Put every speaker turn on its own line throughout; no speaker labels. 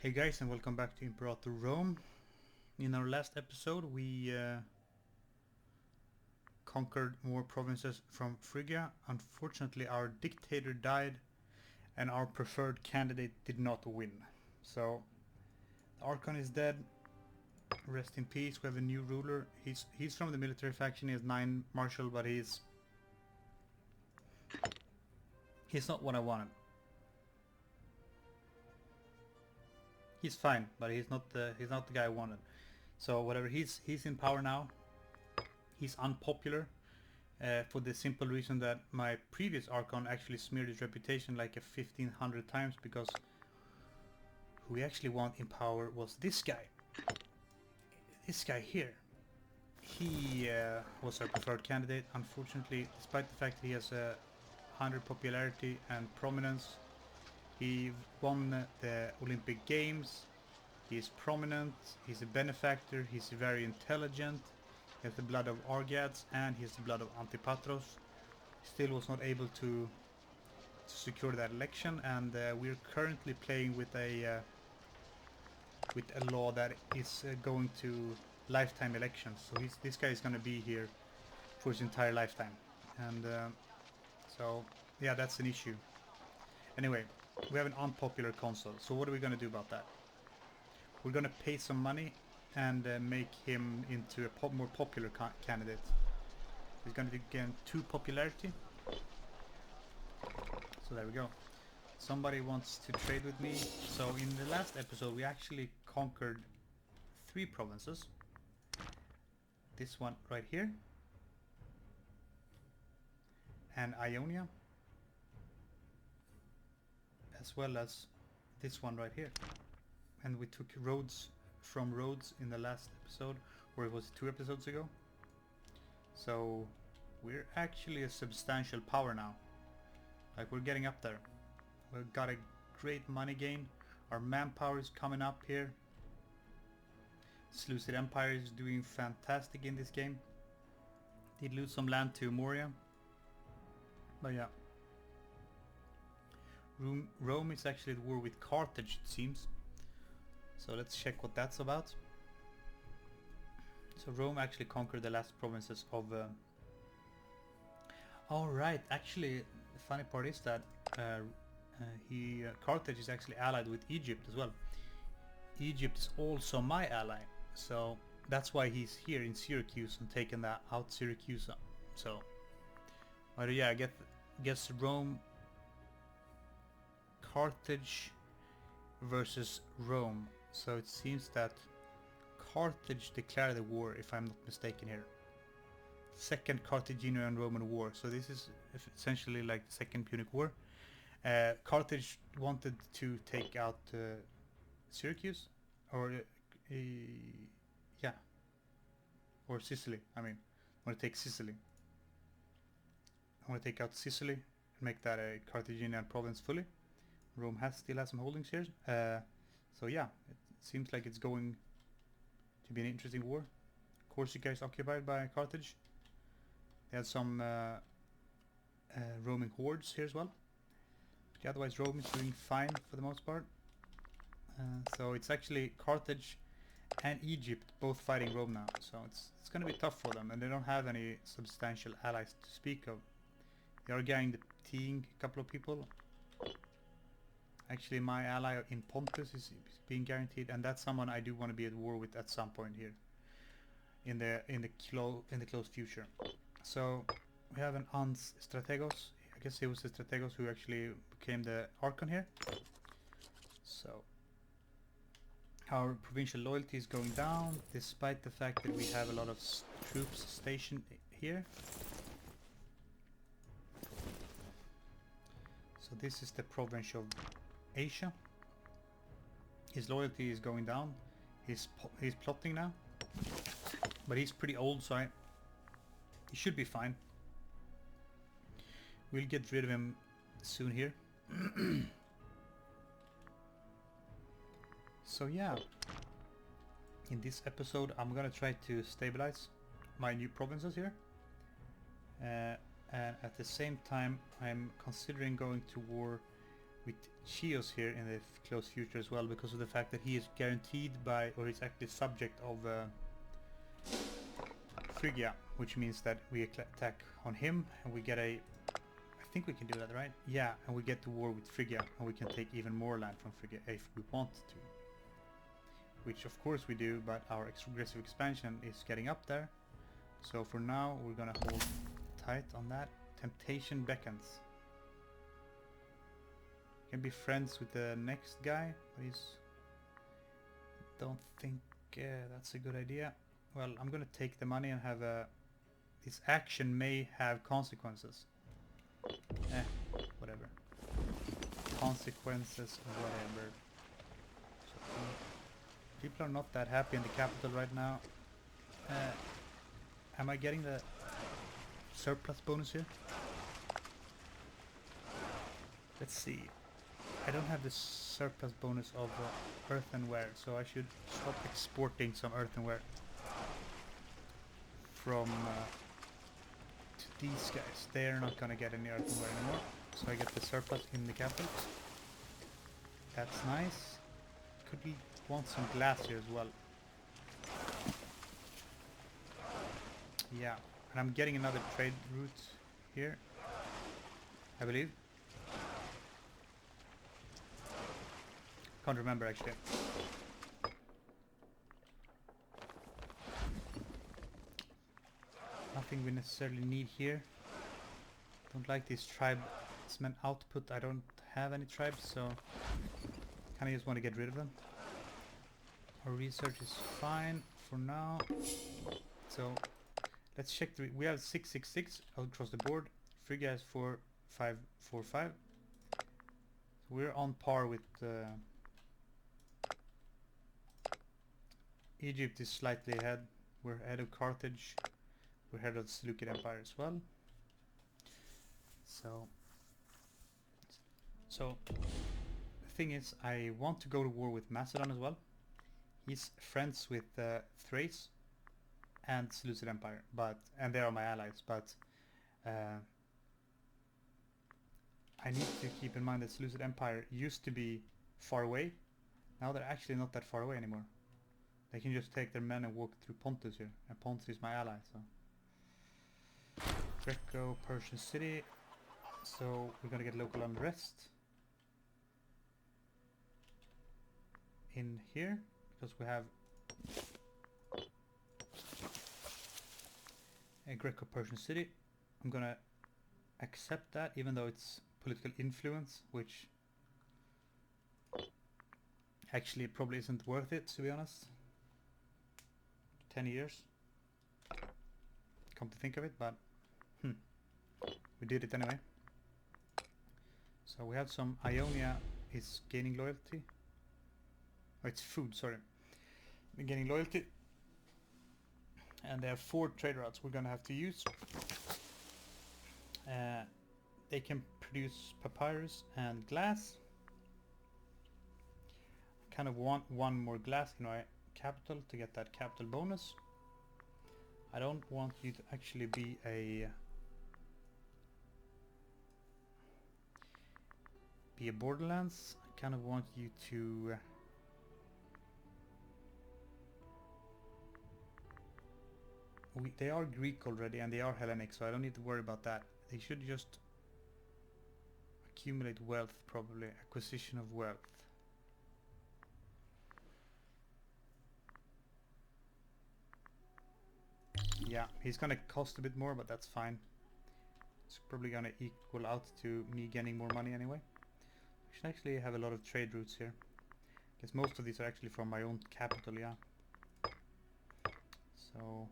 Hey guys, and welcome back to Imperator Rome. In our last episode we conquered more provinces from Phrygia. Unfortunately our dictator died and our preferred candidate did not win. So the Archon is dead. Rest in peace. We have a new ruler. He's from the military faction. He has 9 martial, but he's not what I wanted. He's fine, but he's not the guy I wanted. So whatever, he's in power now. He's unpopular for the simple reason that my previous Archon actually smeared his reputation like 1,500 times, because who we actually want in power was this guy. This guy here. He was our preferred candidate. Unfortunately, despite the fact that he has 100 popularity and prominence, he won the Olympic Games. He is prominent. He's a benefactor. He's very intelligent. He has the blood of Argads and he has the blood of Antipatros. Still was not able to secure that election, and we're currently playing with a law that is going to lifetime elections. So this guy is going to be here for his entire lifetime, and so yeah, that's an issue. Anyway, we have an unpopular consul, so what are we going to do about that? We're going to pay some money and make him into a more popular candidate. He's going to gain 2 popularity. So there we go. Somebody wants to trade with me. So in the last episode we actually conquered 3 provinces. This one right here, and Ionia, as well as this one right here. And we took Rhodes from Rhodes in the last episode, or it was 2 episodes ago. So we're actually a substantial power now. Like, we're getting up there. We've got a great money gain. Our manpower is coming up here. Seleucid Empire is doing fantastic in this game. Did lose some land to Moria, but yeah. Rome is actually at war with Carthage, it seems. So let's check what that's about. So Rome actually conquered the last provinces of... Alright, actually the funny part is that Carthage is actually allied with Egypt as well. Egypt is also my ally, so that's why he's here in Syracuse and taking that out Syracuse. So, but yeah, I guess Rome, Carthage versus Rome. So it seems that Carthage declared the war, if I'm not mistaken here. Second Carthaginian Roman War. So this is essentially like the Second Punic War. Carthage wanted to take out Syracuse, or yeah, or Sicily. I mean, I want to take Sicily. I want to take out Sicily and make that a Carthaginian province fully. Rome still has some holdings here. So yeah, it seems like it's going to be an interesting war. Corsica is occupied by Carthage. They had some roaming hordes here as well. But yeah, otherwise Rome is doing fine for the most part. So it's actually Carthage and Egypt both fighting Rome now. So it's going to be tough for them, and they don't have any substantial allies to speak of. They are guaranteeing a couple of people. Actually, my ally in Pontus is being guaranteed, and that's someone I do want to be at war with at some point here in the close future. So we have an Ans Strategos. I guess it was the Strategos who actually became the Archon here. So our provincial loyalty is going down, despite the fact that we have a lot of troops stationed here. So this is the province of Asia. His loyalty is going down. He's plotting now, but he's pretty old, so he should be fine. We'll get rid of him soon here. So yeah, in this episode I'm gonna try to stabilize my new provinces here, and at the same time I'm considering going to war with Chios here in the close future as well, because of the fact that he is guaranteed by, or he's actually subject of Phrygia, which means that we attack on him and we get a... I think we can do that, right? Yeah, and we get to war with Phrygia, and we can take even more land from Phrygia if we want to. Which of course we do, but our aggressive expansion is getting up there. So for now we're gonna hold tight on that. Temptation beckons. Can be friends with the next guy, but he's... Don't think that's a good idea. Well, I'm gonna take the money and have a... This action may have consequences. Whatever. Consequences, whatever. So, people are not that happy in the capital right now. Am I getting the surplus bonus here? Let's see. I don't have the surplus bonus of earthenware, so I should stop exporting some earthenware from to these guys. They're not gonna get any earthenware anymore, so I get the surplus in the capital. That's nice. Could we want some glass here as well? Yeah, and I'm getting another trade route here, I believe. Can't remember actually. Nothing we necessarily need here. Don't like this tribesman output. I don't have any tribes, so kind of just want to get rid of them. Our research is fine for now. So let's check. We have 666 across the board. Phrygia has 4545. So we're on par with Egypt is slightly ahead. We're ahead of Carthage. We're ahead of the Seleucid Empire as well. So the thing is, I want to go to war with Macedon as well. He's friends with Thrace and Seleucid Empire, and they are my allies. But I need to keep in mind that Seleucid Empire used to be far away. Now they're actually not that far away anymore. They can just take their men and walk through Pontus here, and Pontus is my ally. So Greco-Persian city. So we're gonna get local unrest in here because we have a Greco-Persian city. I'm gonna accept that, even though it's political influence, which actually probably isn't worth it, to be honest. 10 years. Come to think of it, but we did it anyway. So we have some... Ionia is gaining loyalty. Oh, it's food, sorry. We're gaining loyalty. And there are 4 trade routes we're gonna have to use. They can produce papyrus and glass. I kind of want one more glass in my capital to get that capital bonus. I don't want you to actually be a borderlands. I kind of want you to they are Greek already and they are Hellenic, so I don't need to worry about that. They should just accumulate wealth, probably. Acquisition of wealth. Yeah, he's gonna cost a bit more, but that's fine. It's probably gonna equal out to me getting more money anyway. I should actually have a lot of trade routes here. Guess most of these are actually from my own capital, yeah. So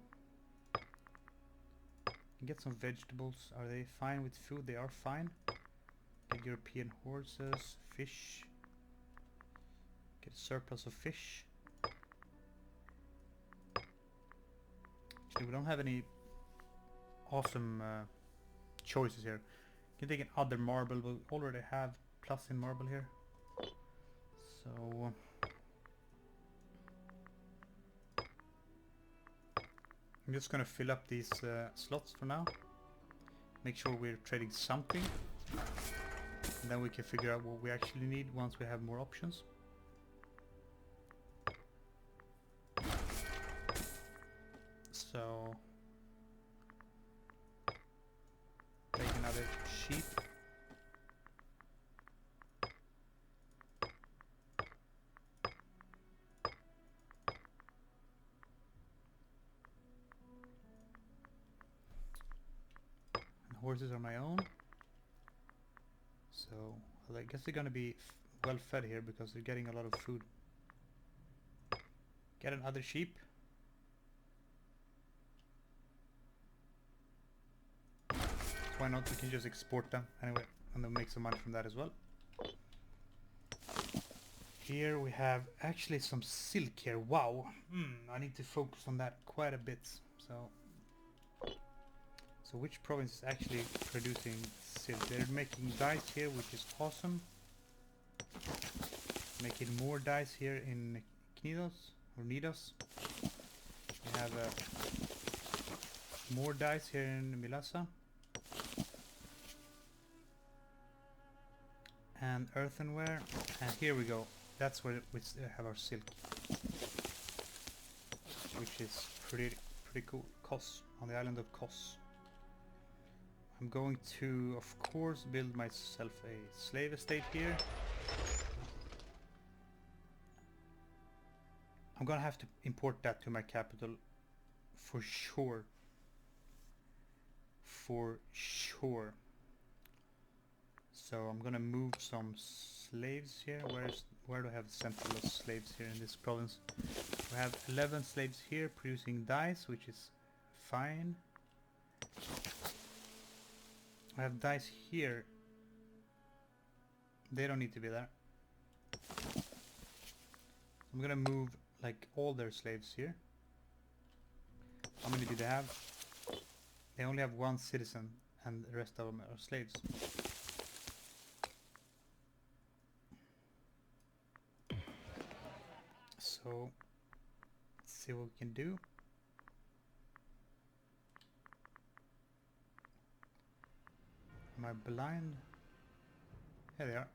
get some vegetables. Are they fine with food? They are fine. Get European horses, fish. Get a surplus of fish. Actually, we don't have any awesome choices here. Can take another marble. We already have plus in marble here. So I'm just gonna fill up these slots for now. Make sure we're trading something. And then we can figure out what we actually need once we have more options. So take another sheep. And horses are my own. So well, I guess they're gonna be well fed here because they're getting a lot of food. Get another sheep. Why not? We can just export them anyway, and then make some money from that as well. Here we have actually some silk here. Wow, I need to focus on that quite a bit. So which province is actually producing silk? They're making dyes here, which is awesome. Making more dyes here in Knidos or Nidos. We have more dyes here in Milasa. And earthenware, and here we go. That's where we have our silk, which is pretty cool. Kos, on the island of Kos. I'm going to, of course, build myself a slave estate here. I'm gonna have to import that to my capital for sure. For sure. So I'm gonna move some slaves here. Where do I have central slaves here in this province? We have 11 slaves here producing dyes, which is fine. I have dyes here. They don't need to be there. I'm gonna move like all their slaves here. How many do they have? They only have one citizen and the rest of them are slaves. So let's see what we can do. Am I blind? Here they are.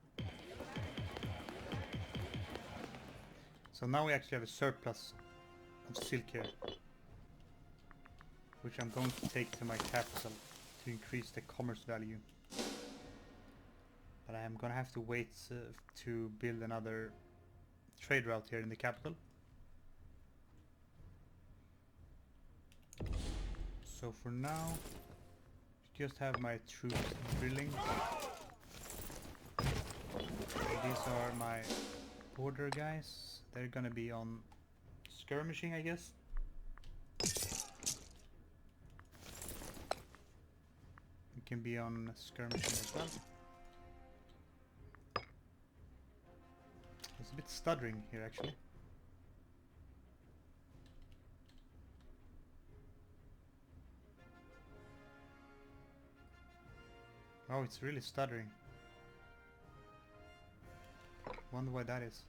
So now we actually have a surplus of silk here, which I'm going to take to my capital to increase the commerce value. But I am gonna have to wait to build another trade route here in the capital. So for now, just have my troops drilling. These are my border guys. They're gonna be on skirmishing, I guess. You can be on skirmishing as well. It's a bit stuttering here actually. Oh, it's really stuttering. Wonder why that is.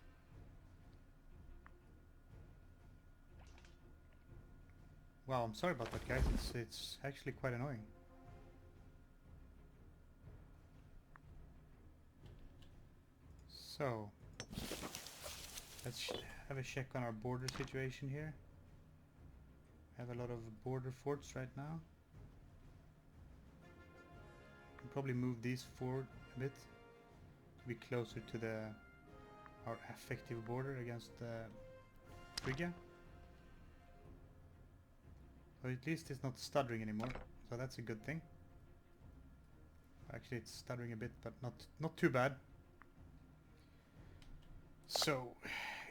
Wow, I'm sorry about that, guys. It's actually quite annoying. So let's have a check on our border situation here. I have a lot of border forts right now. Can probably move these forward a bit to be closer to our effective border against Phrygia. But at least it's not stuttering anymore, so that's a good thing. Actually, it's stuttering a bit, but not too bad. So,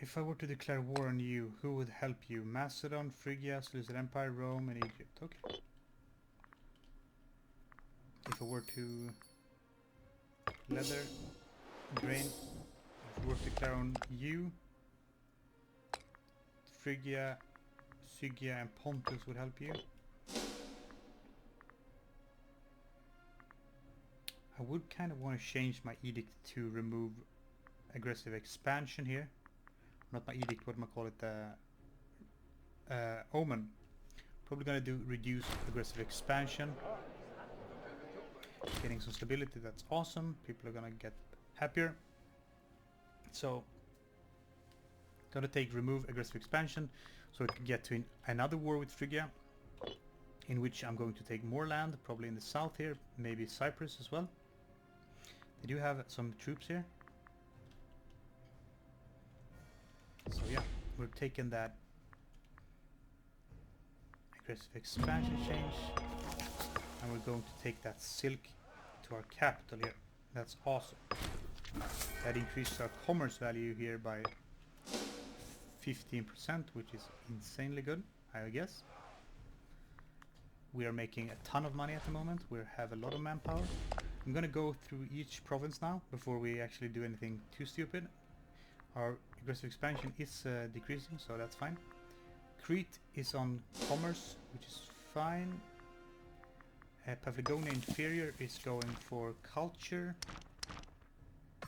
if I were to declare war on you, who would help you? Macedon, Phrygia, Seleucid Empire, Rome, and Egypt. Okay. If I were to leather, grain, if I were to declare on you, Phrygia, Sygia, and Pontus would help you. I would kind of want to change my edict to remove aggressive expansion here. Not my edict, what am I call it? Omen. Probably gonna do reduce aggressive expansion. getting some stability. That's awesome. People are gonna get happier. So, gotta take remove aggressive expansion, so it can get to another war with Phrygia, in which I'm going to take more land, probably in the south here, maybe Cyprus as well. They do have some troops here. So yeah, we're taking that aggressive expansion change, and we're going to take that silk to our capital here. That's awesome. That increases our commerce value here by 15%, which is insanely good, I guess. We are making a ton of money at the moment. We have a lot of manpower. I'm gonna go through each province now before we actually do anything too stupid. Our aggressive expansion is decreasing, so that's fine. Crete is on commerce, which is fine. Paphlagonia Inferior is going for culture,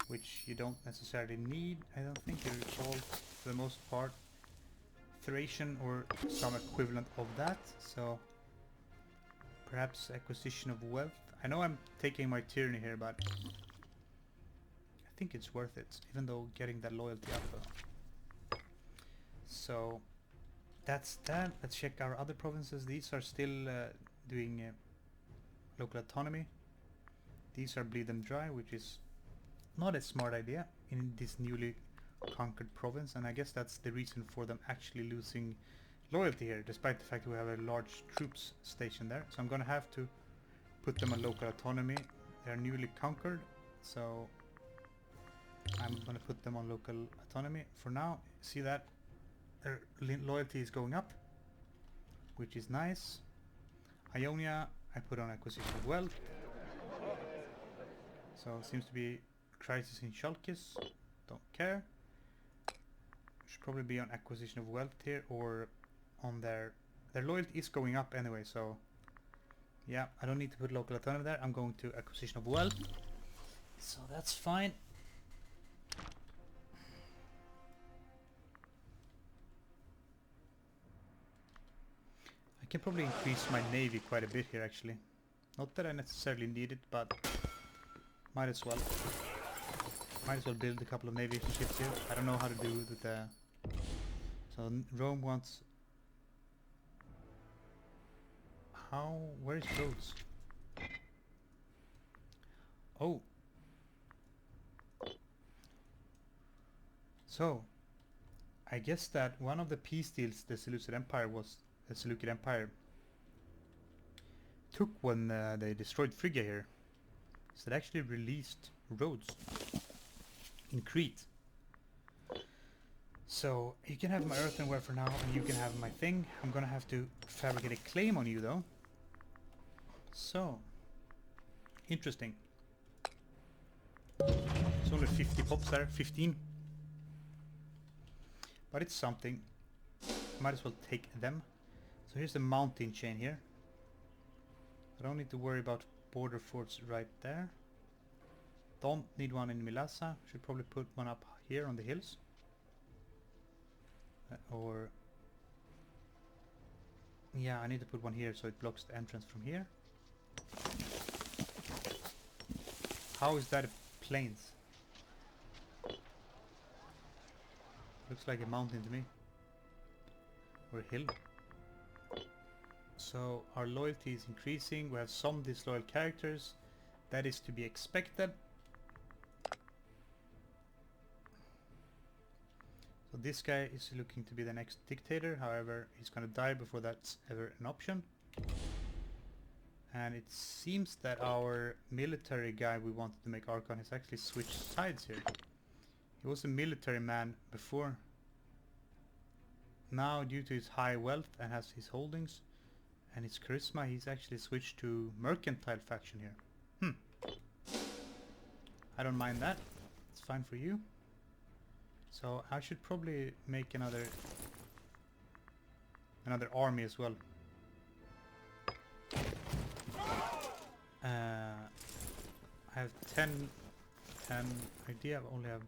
which you don't necessarily need. I don't think you're all, for the most part, Thracian or some equivalent of that, so perhaps acquisition of wealth. I know I'm taking my tyranny here, but I think it's worth it, even though getting that loyalty up though. So that's that. Let's check our other provinces. These are still doing local autonomy. These are bleed them dry, which is not a smart idea in this newly conquered province, and I guess that's the reason for them actually losing loyalty here, despite the fact we have a large troops station there. So I'm gonna have to put them on local autonomy. They're newly conquered, so I'm gonna put them on local autonomy for now. See that their loyalty is going up, which is nice. Ionia I put on acquisition of wealth, so it seems to be a crisis in Chalkis. Don't care. Should probably be on acquisition of wealth here, or on their loyalty is going up anyway, so yeah, I don't need to put local autonomy there. I'm going to acquisition of wealth, so that's fine. I can probably increase my navy quite a bit here actually. Not that I necessarily need it, but might as well. Might as well build a couple of navy ships here. I don't know how to do it with the... So Rome wants... How... Where is Rhodes? Oh. So, I guess that one of the peace deals the Seleucid Empire was... The Seleucid Empire took when they destroyed Phrygia here. So they actually released Rhodes in Crete. So you can have my earthenware for now, and you can have my thing. I'm gonna have to fabricate a claim on you though. So interesting. It's only 50 pops there, 15. But it's something. Might as well take them. So here's the mountain chain here. I don't need to worry about border forts right there. Don't need one in Milasa. Should probably put one up here on the hills. Or... Yeah, I need to put one here so it blocks the entrance from here. How is that plains? Looks like a mountain to me. Or a hill. So our loyalty is increasing. We have some disloyal characters. That is to be expected. So this guy is looking to be the next dictator. However, he's gonna die before that's ever an option. And it seems that our military guy we wanted to make Archon has actually switched sides here. He was a military man before. Now, due to his high wealth and has his holdings and his charisma, he's actually switched to mercantile faction here. I don't mind that. It's fine for you. So I should probably make another army as well. I have 10 idea. I only have...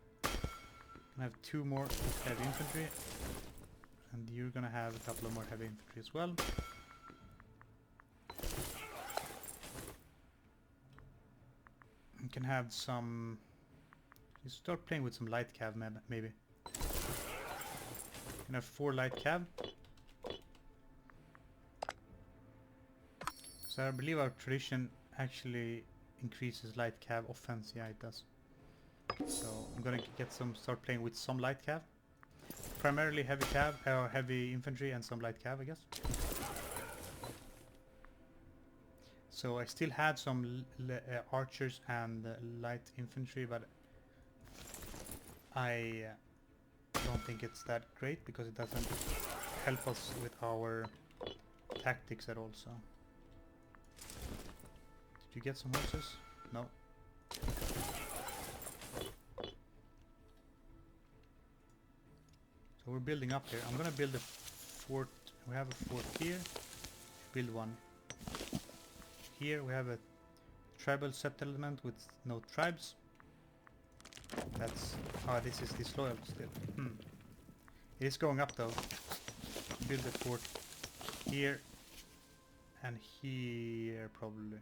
I have 2 more heavy infantry. And you're gonna have a couple of more heavy infantry as well. can have some... You start playing with some light cav, maybe. Can have 4 light cav. So I believe our tradition actually increases light cav offense. Yeah, it does. So I'm gonna start playing with some light cav. Primarily heavy cav, or heavy infantry, and some light cav, I guess. So I still had some archers and light infantry, but I don't think it's that great because it doesn't help us with our tactics at all. So, did you get some horses? No. So we're building up here. I'm gonna build a fort. We have a fort here. Build one. Here we have a tribal settlement with no tribes. That's... Oh, this is disloyal still. It is going up though. Build a fort here and here probably.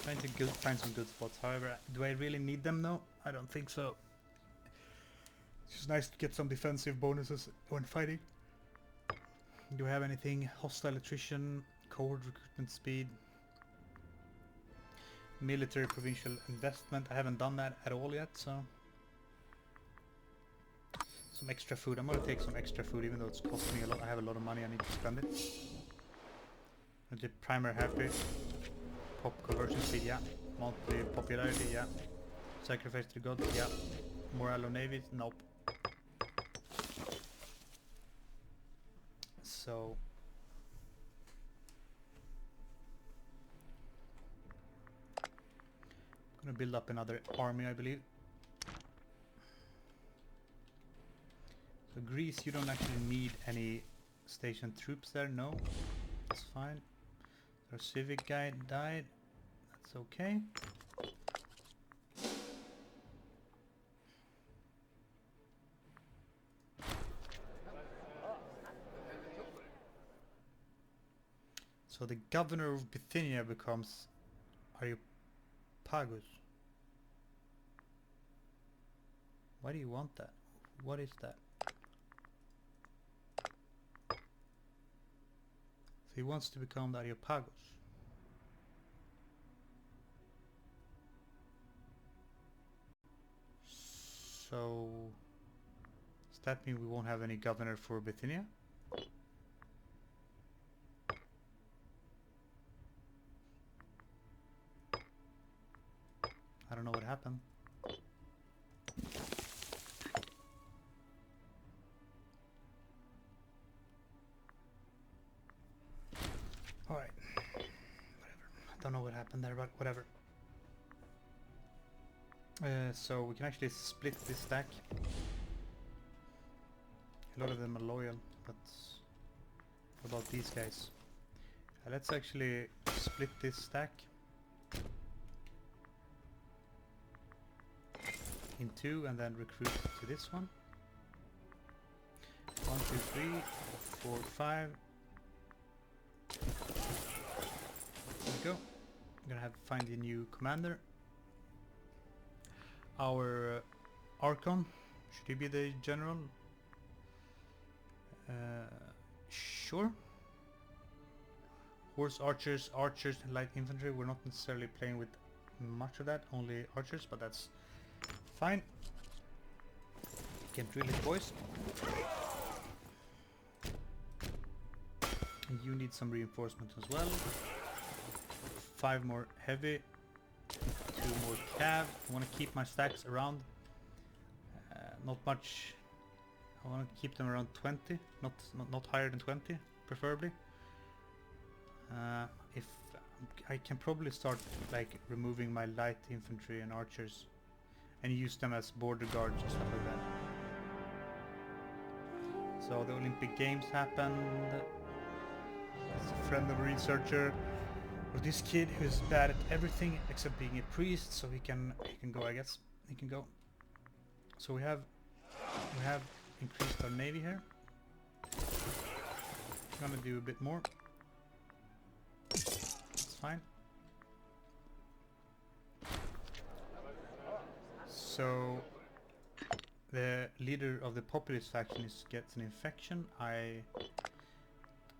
Trying to find some good spots. However, do I really need them though? I don't think so. It's just nice to get some defensive bonuses when fighting. Do I have anything? Hostile attrition, cohort recruitment speed, military provincial investment. I haven't done that at all yet, so... Some extra food. I'm gonna take some extra food even though it's costing me a lot. I have a lot of money, I need to spend it. The primer happy. Pop conversion speed, yeah. Monthly popularity, yeah. Sacrifice to the gods, yeah. Morale of navies, nope. So I'm gonna build up another army, I believe. So Greece, you don't actually need any stationed troops there, no. That's fine. Our civic guy died. That's okay. So the governor of Bithynia becomes Areopagus. Why do you want that? What is that? So he wants to become the Areopagus. So does that mean we won't have any governor for Bithynia? I don't know what happened. Alright. Whatever. I don't know what happened there, but whatever. So we can actually split this stack. A lot of them are loyal, but what about these guys? Let's actually split this stack in 2 and then recruit to this one. 1, 2, 3, 4, 5. There we go. I'm gonna have to find a new commander. Our Archon, should he be the general? Sure. Horse archers, and light infantry. We're not necessarily playing with much of that, only archers, but that's fine. Can't drill it, boys. You need some reinforcement as well. 5 more heavy. 2 more cav. I want to keep my stacks around. Not much. I want to keep them around 20, not higher than 20, preferably. If I can probably start like removing my light infantry and archers, and use them as border guards or stuff like that. So the Olympic Games happened. As a friend of a researcher. Or this kid who's bad at everything except being a priest, so he can go, I guess. He can go. So we have increased our navy here. I'm gonna do a bit more. It's fine. So the leader of the populist faction gets an infection. I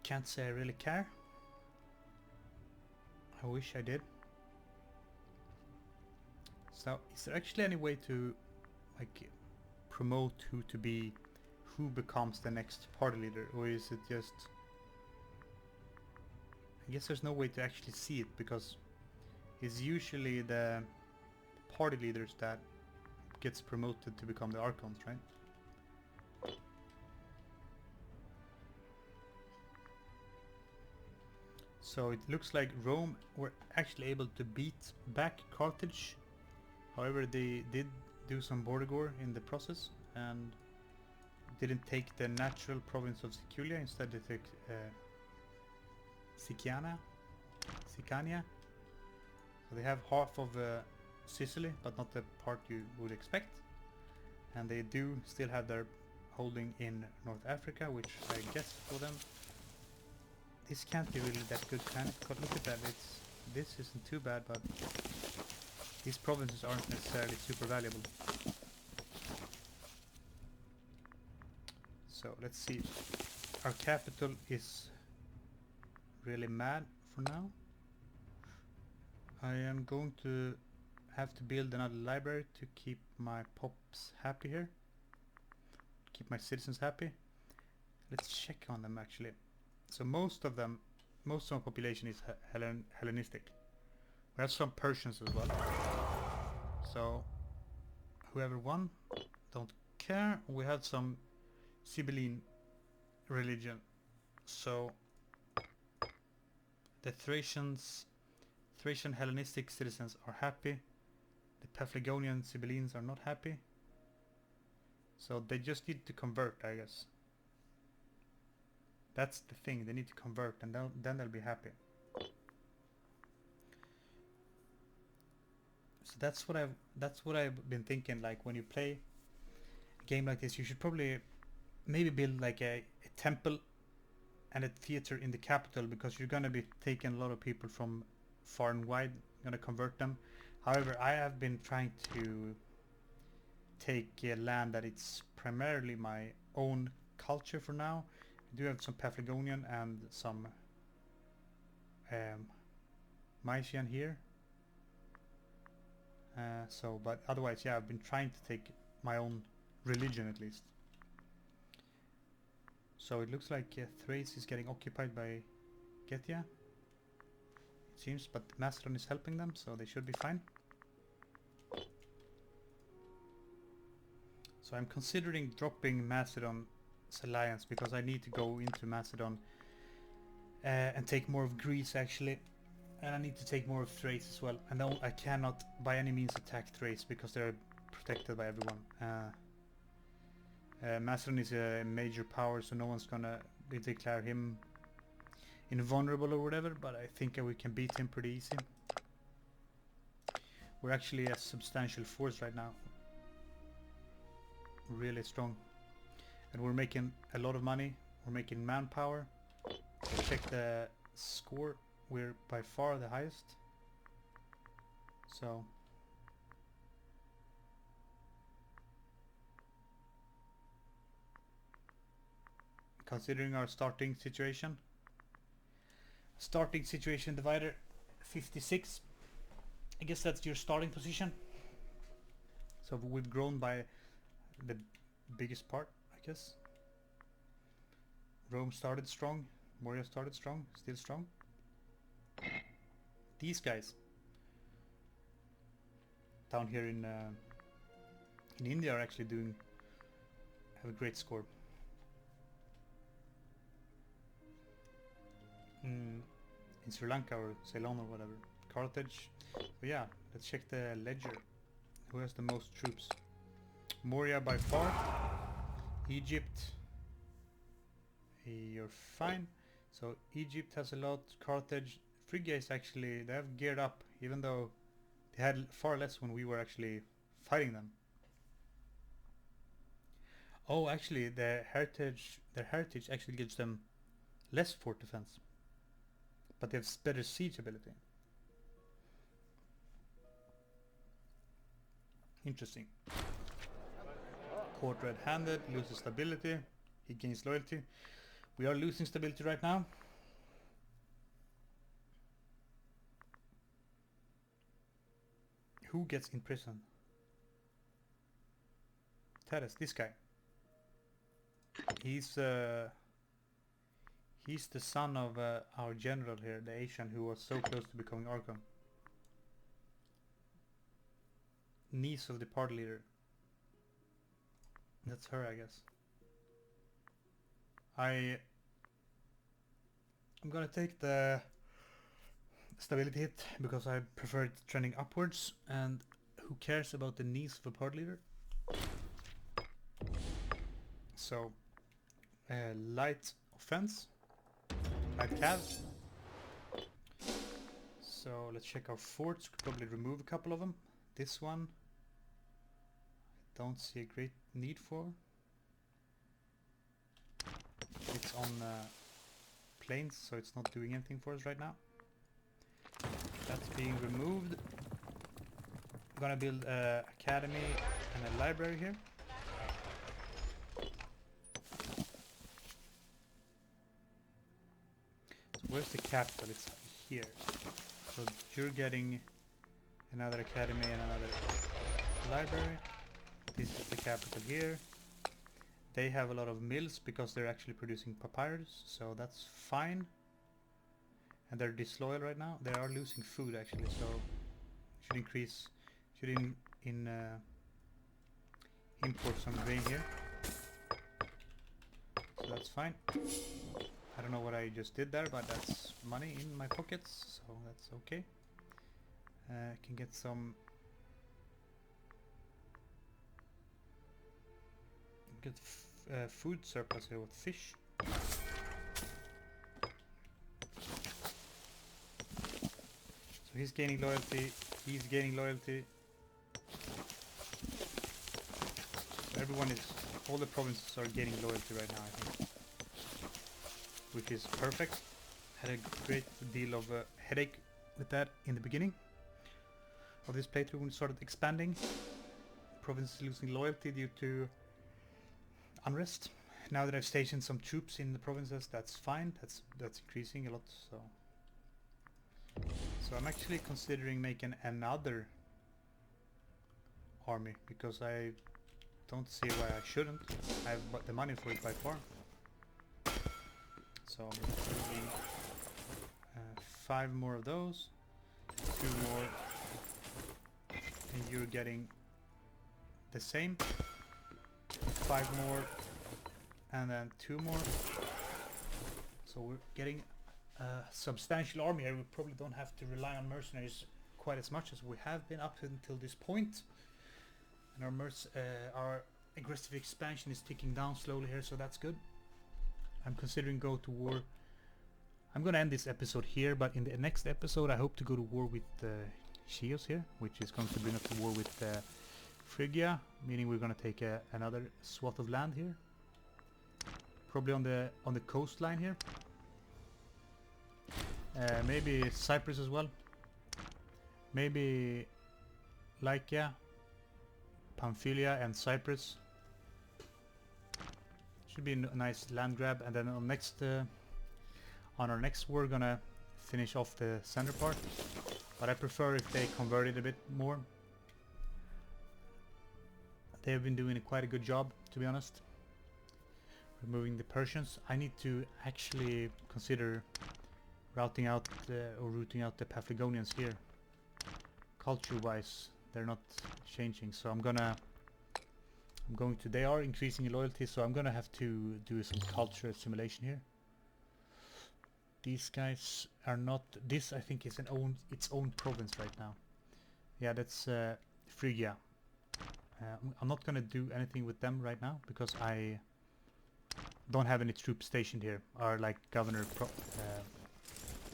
can't say I really care. I wish I did. So is there actually any way to like promote who becomes the next party leader, or is it just... I guess there's no way to actually see it, because it's usually the party leaders that gets promoted to become the Archons, right? So it looks like Rome were actually able to beat back Carthage. However, they did do some border gore in the process and didn't take the natural province of Siculia. Instead they took Sicania. So they have half of Sicily, but not the part you would expect. And they do still have their holding in North Africa, which I guess for them this can't be really that good. But look at that, this isn't too bad, but these provinces aren't necessarily super valuable. So let's see. Our capital is really mad for now. I am going to have to build another library to keep my pops happy here. Keep my citizens happy. Let's check on them actually. So most of the population is Hellenistic. We have some Persians as well. So whoever won, don't care. We have some Sibylline religion. So the Thracian Hellenistic citizens are happy. The Paphlagonian Sibyllines are not happy. So they just need to convert, I guess. That's the thing, they need to convert, and then they'll be happy. So that's what I've been thinking. Like when you play a game like this, you should probably maybe build like a temple and a theater in the capital, because you're gonna be taking a lot of people from far and wide, gonna convert them. However, I have been trying to take land that it's primarily my own culture for now. I do have some Paphlagonian and some Mysian here. But otherwise, yeah, I've been trying to take my own religion at least. So it looks like Thrace is getting occupied by Getia. It seems, but Macedon is helping them, so they should be fine. So I'm considering dropping Macedon's alliance, because I need to go into Macedon and take more of Greece actually. And I need to take more of Thrace as well. And I cannot by any means attack Thrace, because they're protected by everyone. Macedon is a major power, so no one's gonna declare him invulnerable or whatever, but I think we can beat him pretty easy. We're actually a substantial force right now. Really strong. And we're making a lot of money. We're making manpower. Check the score. We're by far the highest. So considering our starting situation divider 56, I guess that's your starting position. So we've grown by the biggest part, I guess. Rome started strong, Moria started strong, still strong. These guys down here in India are actually have a great score. In Sri Lanka or Ceylon or whatever. Carthage. But yeah, let's check the ledger. Who has the most troops? Moria by far. Egypt. You're fine. So Egypt has a lot. Carthage. Phrygia is actually, they have geared up, even though they had far less when we were actually fighting them. Oh, actually, their heritage actually gives them less fort defense, but they have better siege ability. Interesting. Caught red-handed, loses stability. He gains loyalty. We are losing stability right now. Who gets in prison? Teres, this guy. He's the son of our general here, the Asian, who was so close to becoming Archon. Niece of the party leader. That's her, I guess. I'm gonna take the stability hit because I prefer it trending upwards, and who cares about the niece of a party leader? So, light offense, light cav. So let's check our forts. Could probably remove a couple of them. This one, I don't see a great need for. It's on plains, so it's not doing anything for us right now. That's being removed. I'm gonna build an academy and a library here. So where's the capital? It's here. So you're getting another academy and another library. This is the capital here. They have a lot of mills because they're actually producing papyrus, so that's fine. And they're disloyal right now. They are losing food actually, so should increase, should import some grain here. So that's fine. I don't know what I just did there, but that's money in my pockets, so that's okay. I can get some. Get food surplus here with fish. So he's gaining loyalty. He's gaining loyalty. So everyone is. All the provinces are gaining loyalty right now, I think, which is perfect. Had a great deal of headache with that in the beginning of this playthrough when we started expanding. Provinces losing loyalty due to unrest. Now that I've stationed some troops in the provinces, that's fine. That's increasing a lot. So I'm actually considering making another army because I don't see why I shouldn't. I have the money for it by far. So I'm building 5 more of those, 2 more, and you're getting the same. 5 more, and then 2 more. So we're getting a substantial army here. We probably don't have to rely on mercenaries quite as much as we have been up until this point. And our aggressive expansion is ticking down slowly here, so that's good. I'm considering go to war. I'm gonna end this episode here, but in the next episode I hope to go to war with Chios here, which is going to bring us to war with Phrygia, meaning we're gonna take another swath of land here, probably on the coastline here. Maybe Cyprus as well. Maybe Lycia, Pamphylia, and Cyprus. Should be a nice land grab, and then on our next war, we're gonna finish off the center part. But I prefer if they convert it a bit more. They have been doing quite a good job, to be honest, removing the Persians. I need to actually consider rooting out the Paphlagonians here. Culture-wise, they're not changing, so they are increasing in loyalty, so I'm gonna have to do some culture assimilation here. These guys are not. This I think is its own province right now. Yeah, that's Phrygia. I'm not gonna do anything with them right now because I don't have any troops stationed here, or like governor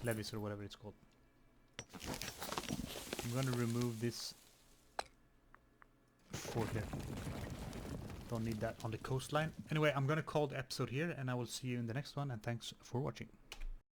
levies or whatever it's called. I'm gonna remove this fort here. Don't need that on the coastline. Anyway, I'm gonna call the episode here, and I will see you in the next one, and thanks for watching.